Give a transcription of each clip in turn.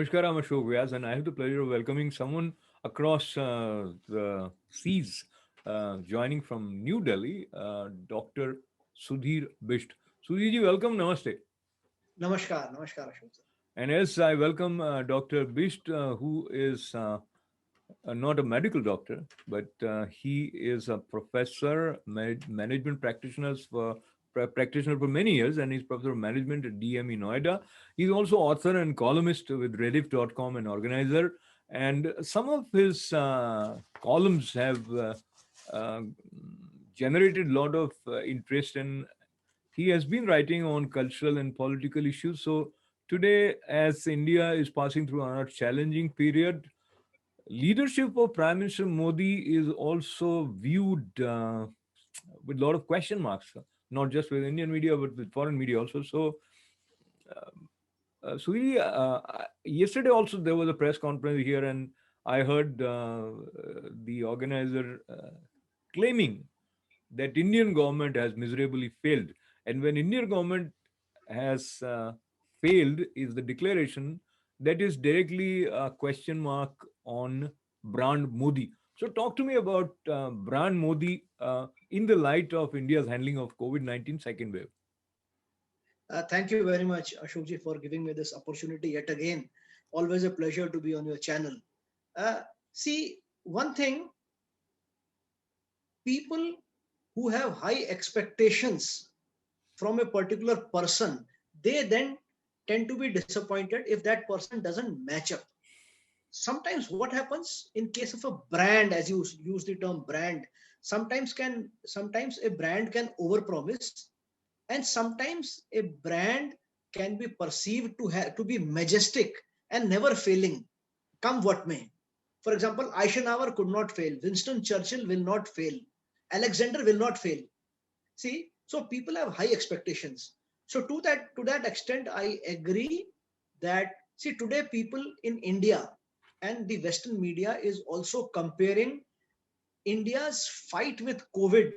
Namaskar, I'm Ashok Vyas, and I have the pleasure of welcoming someone across the seas, joining from New Delhi, Dr. Sudhir Bisht. Sudhir ji, welcome, namaste. Namaskar, Namaskar, Ashok sir. And as I welcome Dr. Bisht, who is not a medical doctor, but he is a professor, management practitioner for many years, and he's professor of management at DME Noida. He's also author and columnist with Rediff.com and organizer. And some of his columns have uh, generated a lot of interest, and he has been writing on cultural and political issues. So today, as India is passing through another challenging period, leadership of Prime Minister Modi is also viewed with a lot of question marks, not just with Indian media but with foreign media also. So, Suri, yesterday also there was a press conference here, and I heard the organizer claiming that Indian government has miserably failed. And when Indian government has failed, is the declaration that is directly a question mark on brand Modi. So talk to me about brand Modi in the light of India's handling of COVID-19 second wave. Thank you very much, Ashokji, for giving me this opportunity yet again. Always a pleasure to be on your channel. Uh, See, one thing, people who have high expectations from a particular person, they then tend to be disappointed if that person doesn't match up. Sometimes what happens in case of a brand, as you use the term brand, sometimes a brand can overpromise, and sometimes a brand can be perceived to be majestic and never failing, come what may. For example, Eisenhower could not fail, Winston Churchill will not fail, Alexander will not fail. See, so people have high expectations. So to that extent, I agree that, see, today people in India and the Western media is also comparing India's fight with COVID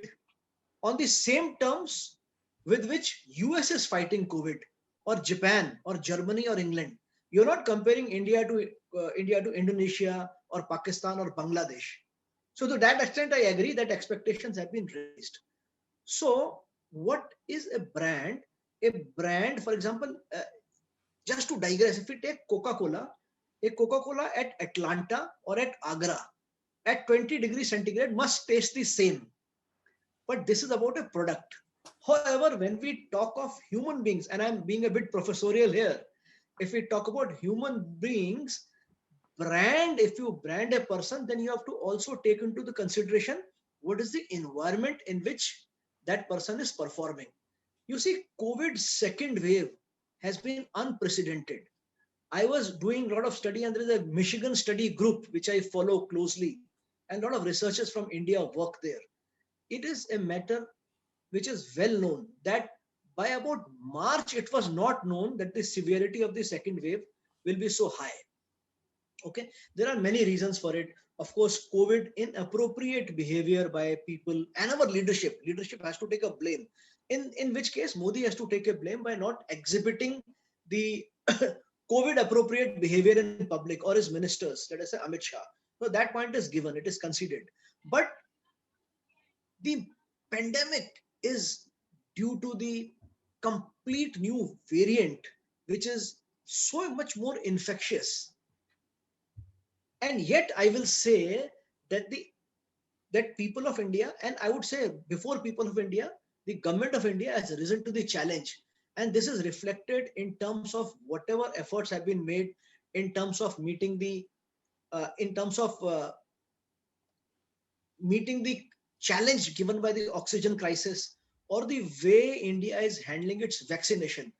on the same terms with which US is fighting COVID, or Japan or Germany or England. You're not comparing India to Indonesia or Pakistan or Bangladesh. So to that extent, I agree that expectations have been raised. So what is a brand? A brand, for example, just to digress, if we take Coca-Cola, a Coca-Cola at Atlanta or at Agra at 20 degrees centigrade must taste the same, but this is about a product. However, when we talk of human beings, and I'm being a bit professorial here, if we talk about human beings, if you brand a person, then you have to also take into the consideration what is the environment in which that person is performing. You see, COVID second wave has been unprecedented. I was doing a lot of study, and there is a Michigan study group which I follow closely, and a lot of researchers from India work there. It is a matter which is well known that by about March, it was not known that the severity of the second wave will be so high. Okay, there are many reasons for it. Of course, COVID, inappropriate behavior by people and our leadership has to take a blame, in which case Modi has to take a blame by not exhibiting the COVID appropriate behavior in public, or his ministers, let us say Amit Shah. So that point is given, it is conceded. But the pandemic is due to the complete new variant, which is so much more infectious. And yet I will say that that people of India, and I would say before people of India, the government of India has risen to the challenge. And this is reflected in terms of whatever efforts have been made in terms of meeting the challenge given by the oxygen crisis, or the way India is handling its vaccination.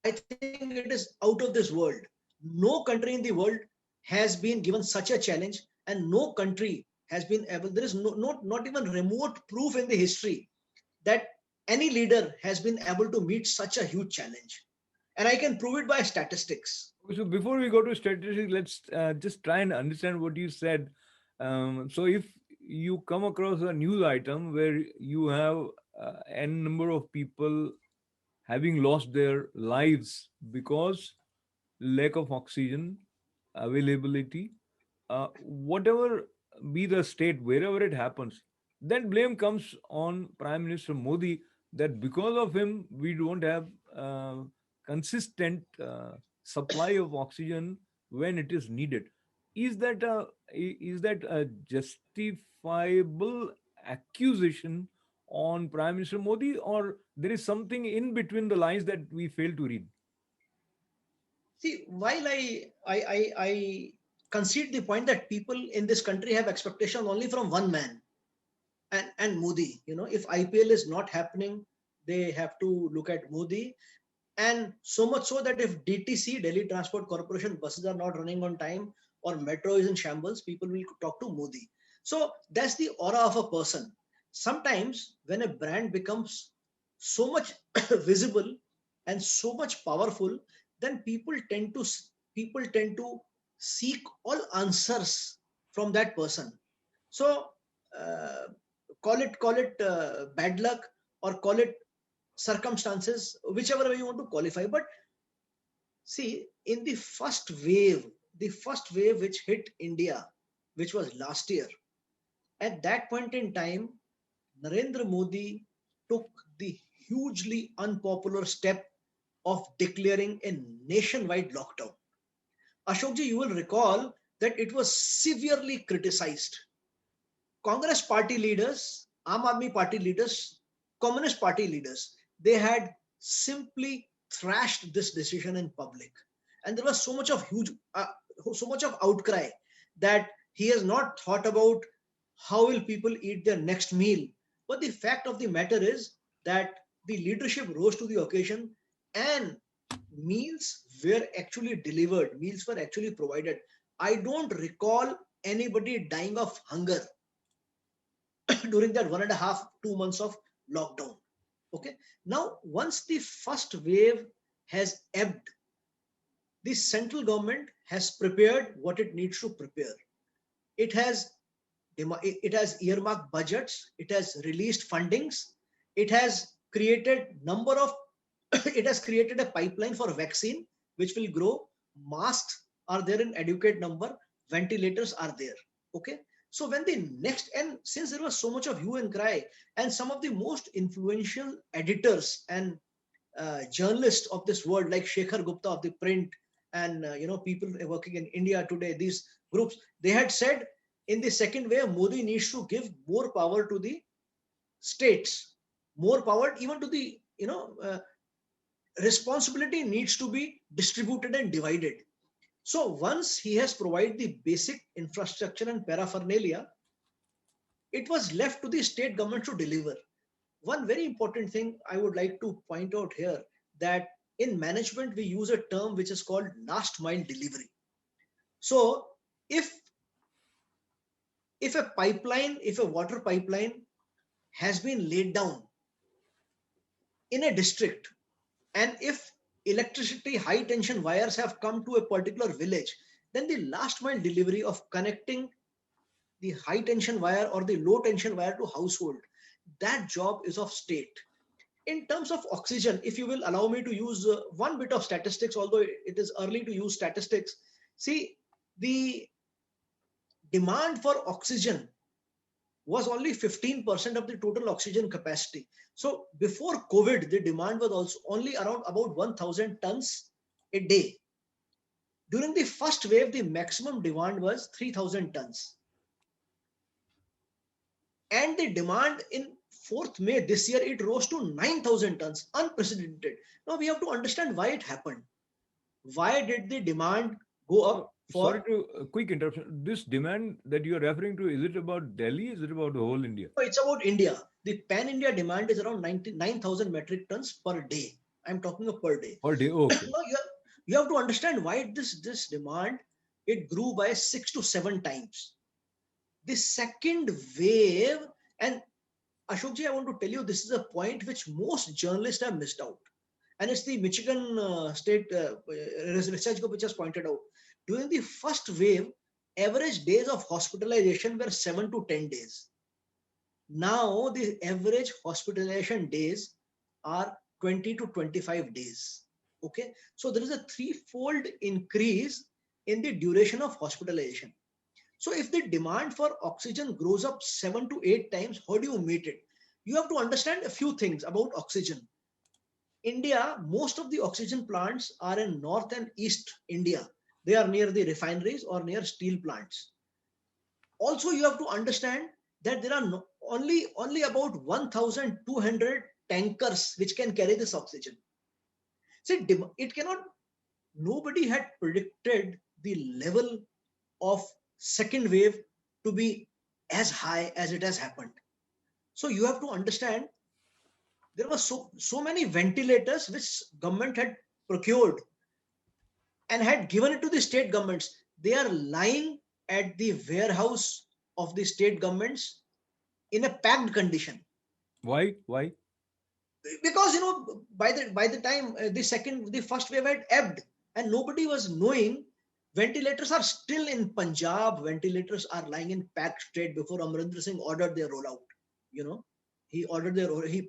I think it is out of this world. No country in the world has been given such a challenge, and no country has been able. There is not even remote proof in the history that any leader has been able to meet such a huge challenge. And I can prove it by statistics. Okay, so before we go to statistics, let's just try and understand what you said. So if you come across a news item where you have n number of people having lost their lives because lack of oxygen, availability, whatever be the state, wherever it happens, then blame comes on Prime Minister Modi, that because of him we don't have consistent supply of oxygen when it is needed. Is that a justifiable accusation on Prime Minister Modi, or there is something in between the lines that we fail to read? See, while I concede the point that people in this country have expectation only from one man, and Modi. If IPL is not happening, they have to look at Modi. And so much so that if DTC, Delhi Transport Corporation, buses are not running on time, or metro is in shambles, people will talk to Modi. So that's the aura of a person. Sometimes when a brand becomes so much visible and so much powerful, then people tend to seek all answers from that person. So uh, call it bad luck, or call it circumstances, whichever way you want to qualify. But see, in the first wave which hit India, which was last year, at that point in time, Narendra Modi took the hugely unpopular step of declaring a nationwide lockdown. Ashokji, you will recall that it was severely criticized. Congress party leaders, Aam Aadmi party leaders, Communist party leaders, they had simply thrashed this decision in public. And there was so much of outcry that he has not thought about how will people eat their next meal. But the fact of the matter is that the leadership rose to the occasion, and meals were actually provided. I don't recall anybody dying of hunger during that 1.5, 2 months of lockdown. Okay. Now, once the first wave has ebbed, the central government has prepared what it needs to prepare. It has it has earmarked budgets. It has released fundings. It has created number of it has created a pipeline for vaccine which will grow. Masks are there in adequate number. Ventilators are there. Okay. So when the next, and since there was so much of hue and cry, and some of the most influential editors and journalists of this world, like Shekhar Gupta of the print, and people working in India today, these groups, they had said in the second wave, Modi needs to give more power to the states, more power even to the responsibility needs to be distributed and divided. So once he has provided the basic infrastructure and paraphernalia, it was left to the state government to deliver. One very important thing I would like to point out here, that in management we use a term which is called last mile delivery. So if if a water pipeline has been laid down in a district, and if electricity high tension wires have come to a particular village, then the last mile delivery of connecting the high tension wire or the low tension wire to household, that job is of state. In terms of oxygen, if you will allow me to use one bit of statistics, although it is early to use statistics. See, the demand for oxygen was only 15% of the total oxygen capacity. So before COVID, the demand was also only around about 1,000 tons a day. During the first wave, the maximum demand was 3,000 tons. And the demand in 4th May this year, it rose to 9,000 tons, unprecedented. Now we have to understand why it happened. Why did the demand go So, up sorry for? to quick interruption. This demand that you are referring to, is it about Delhi? Is it about the whole India? No, it's about India. The pan India demand is around 99,000 metric tons per day. I'm talking of per day. Per day? Okay. Now you have to understand why this demand, it grew by 6 to 7 times. The second wave, and Ashokji, I want to tell you, this is a point which most journalists have missed out. And it's the Michigan State Research Group which has pointed out. During the first wave, average days of hospitalization were 7 to 10 days. Now the average hospitalization days are 20 to 25 days. Okay. So there is a threefold increase in the duration of hospitalization. So if the demand for oxygen grows up 7 to 8 times, how do you meet it? You have to understand a few things about oxygen. India, most of the oxygen plants are in North and East India. They are near the refineries or near steel plants. Also, you have to understand that there are only about 1,200 tankers which can carry this oxygen. See, it cannot. Nobody had predicted the level of second wave to be as high as it has happened. So you have to understand there were so many ventilators which government had procured and had given it to the state governments. They are lying at the warehouse of the state governments in a packed condition, Why? Why? because by the time the first wave had ebbed and nobody was knowing. Ventilators are still in Punjab. Ventilators are lying in packed state before Amrinder Singh ordered their rollout. You know, he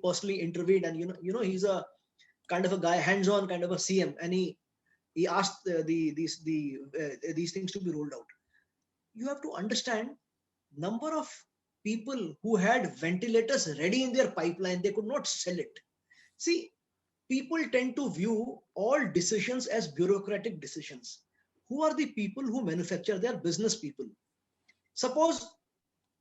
personally intervened, and he's a kind of a guy, hands-on kind of a CM, and he asked these things to be rolled out. You have to understand number of people who had ventilators ready in their pipeline, they could not sell it. See, people tend to view all decisions as bureaucratic decisions. Who are the people who manufacture? They are business people. Suppose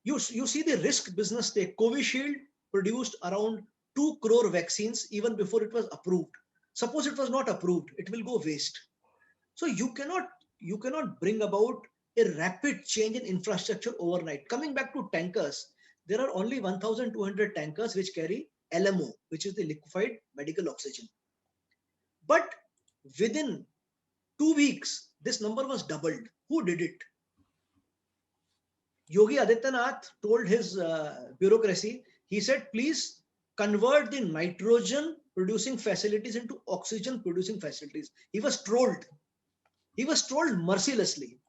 you see the risk business take. Covishield produced around 2 crore vaccines even before it was approved. Suppose it was not approved, it will go waste. So you cannot bring about a rapid change in infrastructure overnight. Coming back to tankers, there are only 1,200 tankers which carry LMO, which is the liquefied medical oxygen. But within 2 weeks, this number was doubled. Who did it? Yogi Adityanath told his bureaucracy, he said, please convert the nitrogen producing facilities into oxygen producing facilities. He was trolled. He was trolled mercilessly.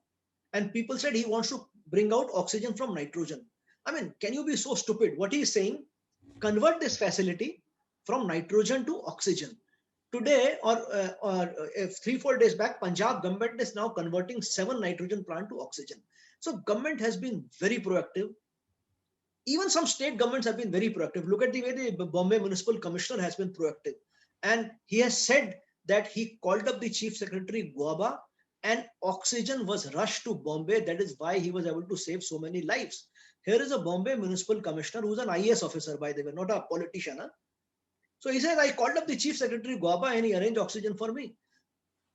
And people said he wants to bring out oxygen from nitrogen. I mean, can you be so stupid? What he is saying, convert this facility from nitrogen to oxygen. Today, or 3 4 days back, Punjab government is now converting 7 nitrogen plant to oxygen. So government has been very proactive. Even some state governments have been very proactive. Look at the way the Bombay Municipal Commissioner has been proactive, and he has said that he called up the Chief Secretary Guaba, and oxygen was rushed to Bombay. That is why he was able to save so many lives. Here is a Bombay Municipal Commissioner who's an IAS officer, by the way, not a politician. Huh? So he says, I called up the Chief Secretary Guaba and he arranged oxygen for me.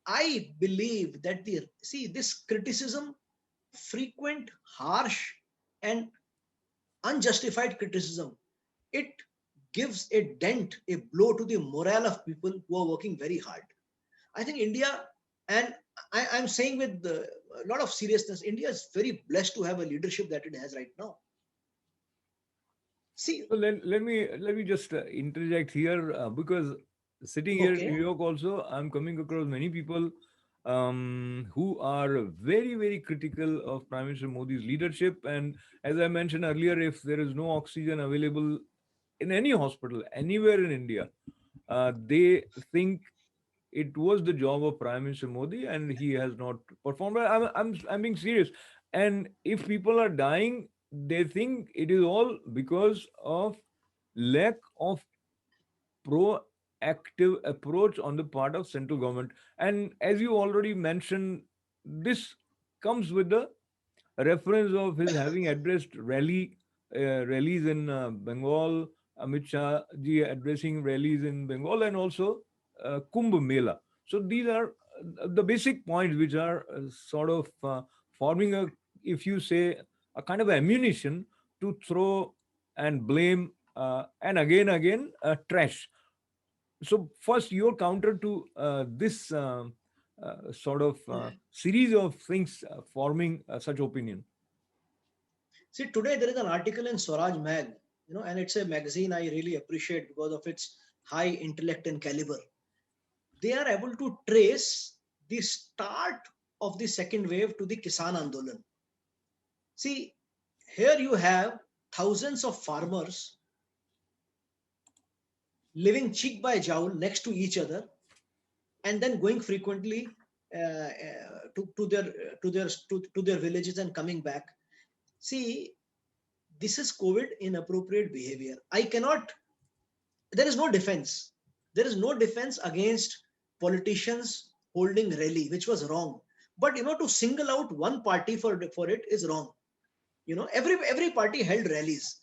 I believe that this criticism, frequent, harsh, and unjustified criticism, it gives a dent, a blow to the morale of people who are working very hard. I think India, and I'm saying with a lot of seriousness, India is very blessed to have a leadership that it has right now. See, So let me just interject here, because sitting here in New okay, York also, I'm coming across many people who are very, very critical of Prime Minister Modi's leadership. And as I mentioned earlier, if there is no oxygen available in any hospital anywhere in India, they think it was the job of Prime Minister Modi and he has not performed. I'm being serious. And if people are dying, they think it is all because of lack of proactive approach on the part of central government. And as you already mentioned, this comes with the reference of his having addressed rallies in Bengal, Amit Shah ji addressing rallies in Bengal, and also Kumbh Mela. So these are the basic points which are sort of forming a, if you say, a kind of ammunition to throw and blame and again trash. So first, your counter to this sort of series of things forming such opinion. see, today there is an article in Swaraj Mag, and it's a magazine I really appreciate because of its high intellect and caliber. They are able to trace the start of the second wave to the Kisan Andolan. See, here you have thousands of farmers living cheek by jowl next to each other and then going frequently. to their villages and coming back. See, this is COVID inappropriate behavior. I cannot. There is no defense. There is no defense against politicians holding rally, which was wrong. But to single out one party for it is wrong. Every party held rallies.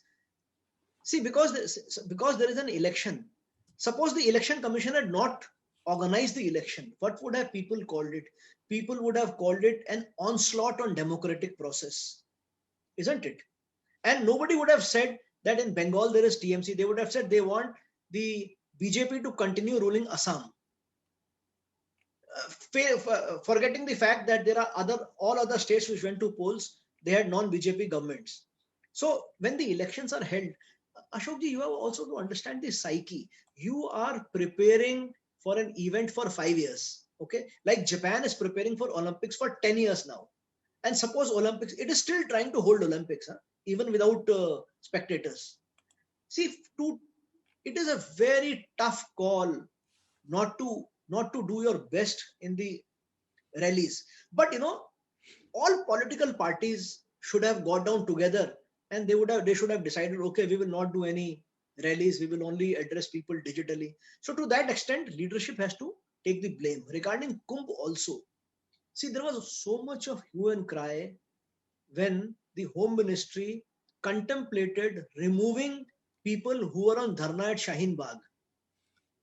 See, because there is an election. Suppose the election commission had not organized the election, what would have people called it? People would have called it an onslaught on democratic process, isn't it? And nobody would have said that in Bengal there is TMC. They would have said they want the BJP to continue ruling Assam, forgetting the fact that there are all other states which went to polls. They had non-BJP governments. So when the elections are held, Ashokji, you have also to understand the psyche. You are preparing for an event for 5 years. Okay, like Japan is preparing for Olympics for 10 years now. And suppose Olympics, it is still trying to hold Olympics, even without spectators. See, it is a very tough call not to do your best in the rallies. But all political parties should have got down together, and they should have decided, okay, we will not do any rallies, we will only address people digitally. So to that extent, leadership has to take the blame. Regarding Kumbh also, see, there was so much of hue and cry when the Home Ministry contemplated removing people who were on dharna at Shaheen Bagh,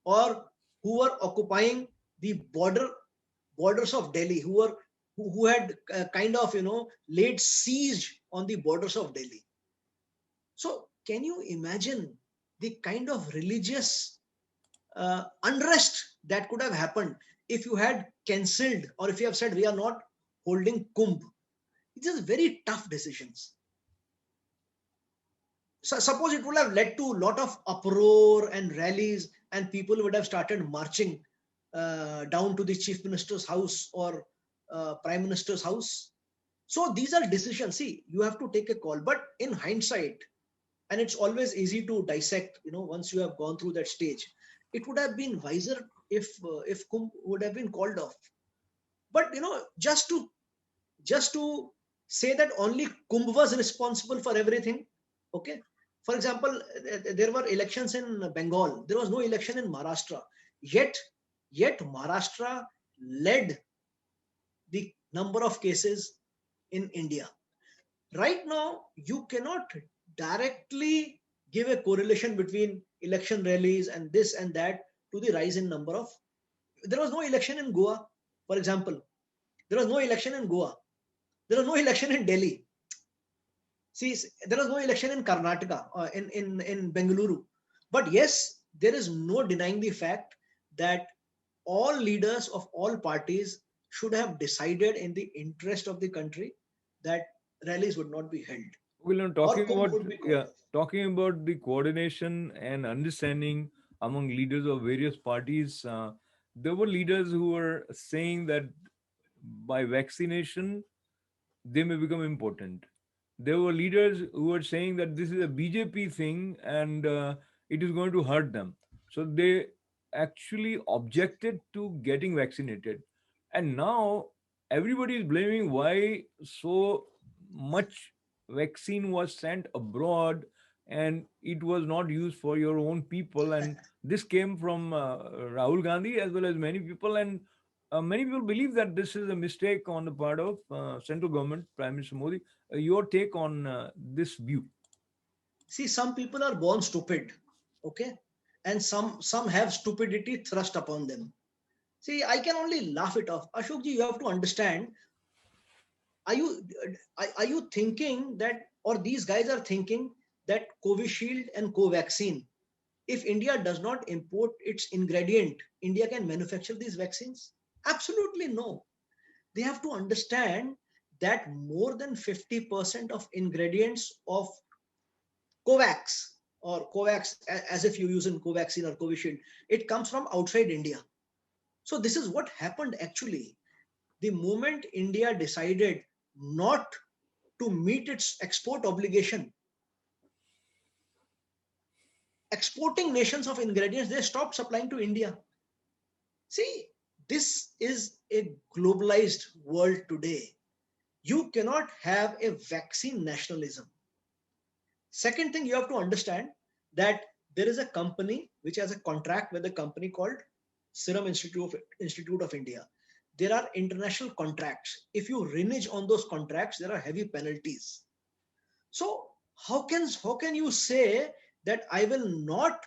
or who were occupying the borders of Delhi, who had kind of laid siege on the borders of Delhi. So can you imagine the kind of religious unrest that could have happened if you had cancelled, or if you have said we are not holding Kumbh? It is very tough decisions. So suppose it would have led to a lot of uproar and rallies, and people would have started marching down to the chief minister's house or prime minister's house. So these are decisions. See, you have to take a call. But in hindsight, and it's always easy to dissect, once you have gone through that stage, it would have been wiser if Kumbh would have been called off. But just to say that only Kumbh was responsible for everything. Okay. For example, there were elections in Bengal. There was no election in Maharashtra. Yet Maharashtra led the number of cases in India. Right now, you cannot directly give a correlation between election rallies and this and that to the rise in number of. There was no election in Goa, for example. There was no election in Goa. There was no election in Delhi. See, there was no election in Karnataka, in Bengaluru. But yes, there is no denying the fact that all leaders of all parties should have decided in the interest of the country that rallies would not be held, Well, I'm or talking Kumbh about, would be called yeah, off. talking about the coordination and understanding among leaders of various parties. There were leaders who were saying that by vaccination they may become important. There were leaders who were saying that this is a BJP thing and it is going to hurt them. So they actually objected to getting vaccinated. And now everybody is blaming why so much vaccine was sent abroad and it was not used for your own people. And this came from Rahul Gandhi as well as many people. And many people believe that this is a mistake on the part of central government, Prime Minister Modi. Your take on this view? See, some people are born stupid, okay, and some have stupidity thrust upon them. See, I can only laugh it off. Ashokji, you have to understand. Are you are you thinking that, or these guys are thinking that Covishield and Covaxin, if India does not import its ingredient, India can manufacture these vaccines? Absolutely no. They have to understand that more than 50% of ingredients of Covax, or Covax, as if you use in Covaxin or Covishield, it comes from outside India. So this is what happened actually. The moment India decided not to meet its export obligation, exporting nations of ingredients, they stopped supplying to India. See, This is a globalized world today. You cannot have a vaccine nationalism. Second thing you have to understand that there is a company which has a contract with a company called Serum Institute of India. There are international contracts. If you renege on those contracts, there are heavy penalties. So how can you say that I will not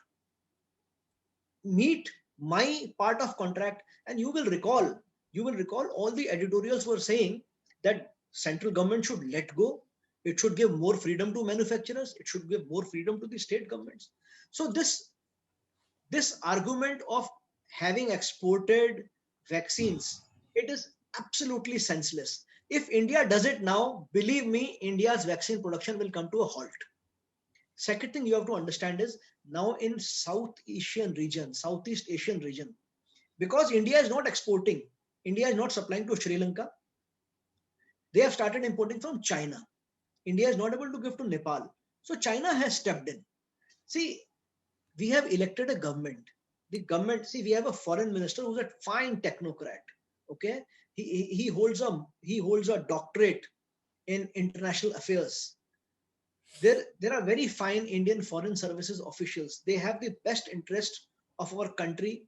meet my part of contract? And you will recall all the editorials were saying that central government should let go, it should give more freedom to manufacturers, it should give more freedom to the state governments. So this argument of having exported vaccines, it is absolutely senseless. If India does it now, believe me, India's vaccine production will come to a halt. Second thing you have to understand is, now in Southeast Asian region, because India is not exporting, India is not supplying to Sri Lanka, they have started importing from China. India is not able to give to Nepal. So China has stepped in. See, we have elected a government. The government, see, we have a foreign minister who's a fine technocrat. Okay, he holds a doctorate in international affairs. There are very fine Indian foreign services officials. They have the best interest of our country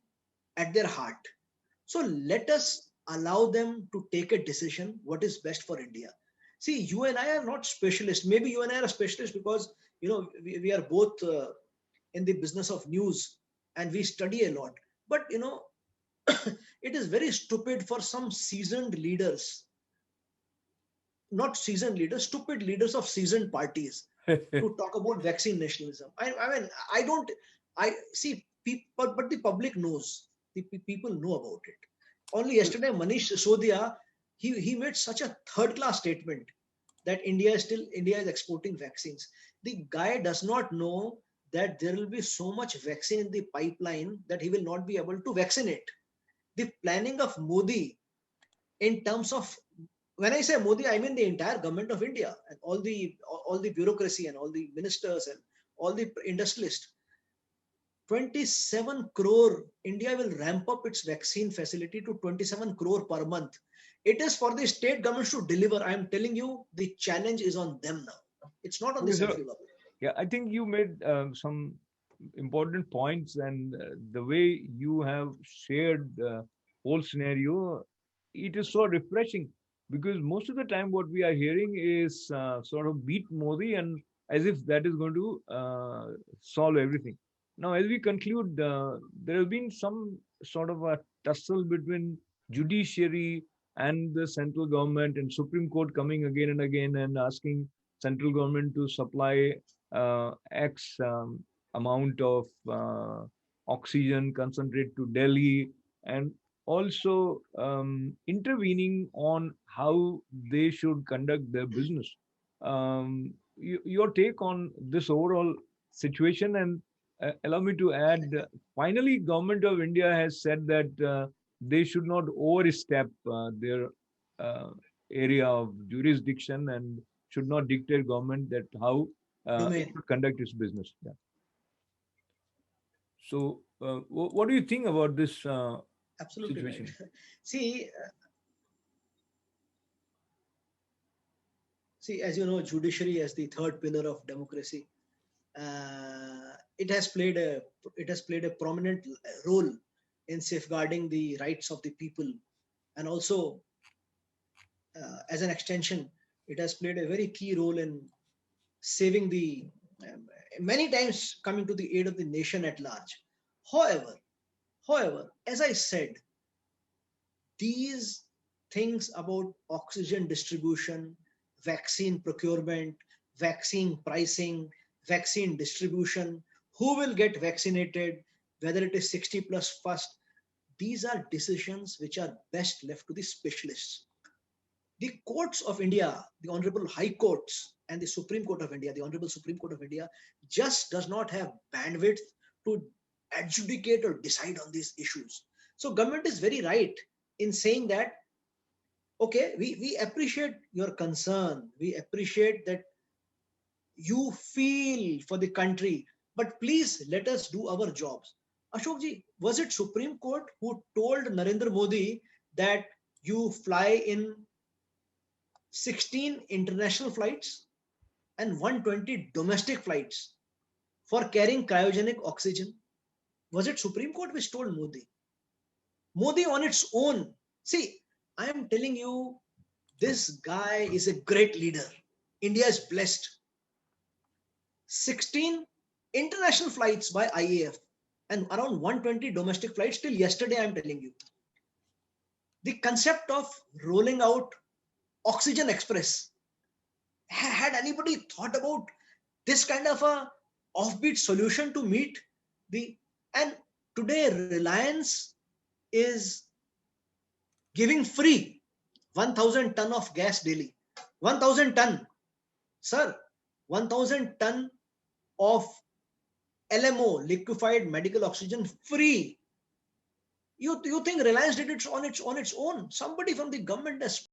at their heart. So let us allow them to take a decision what is best for India. See, you and I are not specialists. Maybe you and I are specialists because we are both in the business of news and we study a lot. But it is very stupid for some seasoned leaders, not seasoned leaders, stupid leaders of seasoned parties to talk about vaccine nationalism. I mean, I don't. I see people, but the public knows. The people know about it. Only yesterday, Manish Sodia, he made such a third class statement that India is exporting vaccines. The guy does not know that there will be so much vaccine in the pipeline that he will not be able to vaccinate. The planning of Modi in terms of, when I say Modi, I mean the entire government of India and all the bureaucracy and all the ministers and all the industrialists. 27 crore. India will ramp up its vaccine facility to 27 crore per month. It is for the state governments to deliver. I am telling you, the challenge is on them now. It's not on the Okay, so central government. yeah, I think you made some important points, and the way you have shared the whole scenario, it is so refreshing because most of the time what we are hearing is sort of beat Modi and as if that is going to solve everything. Now, as we conclude, there has been some sort of a tussle between judiciary and the central government and Supreme Court coming again and again and asking central government to supply X amount of oxygen concentrate to Delhi, and also intervening on how they should conduct their business. Your take on this overall situation, and allow me to add, finally, Government of India has said that they should not overstep their uh, area of jurisdiction and should not dictate government that how it Domain. should conduct its business. Yeah. So, what do you think about this Absolutely right. situation? See, as you know, judiciary as the third pillar of democracy, it has played a prominent role in safeguarding the rights of the people, and also as an extension, it has played a very key role in saving the um, many times coming to the aid of the nation at large. However, as I said, these things about oxygen distribution, vaccine procurement, vaccine pricing, vaccine distribution, who will get vaccinated, whether it is 60 plus first, these are decisions which are best left to the specialists. The courts of India, the Honorable High Courts and the Supreme Court of India, the Honorable Supreme Court of India, just does not have bandwidth to adjudicate or decide on these issues. So government is very right in saying that, okay, we appreciate your concern, we appreciate that you feel for the country, but please let us do our jobs. Ashokji, was it Supreme Court who told Narendra Modi that you fly in 16 international flights and 120 domestic flights for carrying cryogenic oxygen? Was it Supreme Court which told Modi? Modi on its own. See, I am telling you, this guy is a great leader. India is blessed. 16 international flights by IAF and around 120 domestic flights till yesterday, I am telling you. The concept of rolling out Oxygen Express. Had anybody thought about this kind of a offbeat solution to meet the, and today Reliance is giving free 1000 ton of gas daily. 1000 ton, sir, 1000 ton of LMO, liquefied medical oxygen, free. You think Reliance did it on its own? Somebody from the government has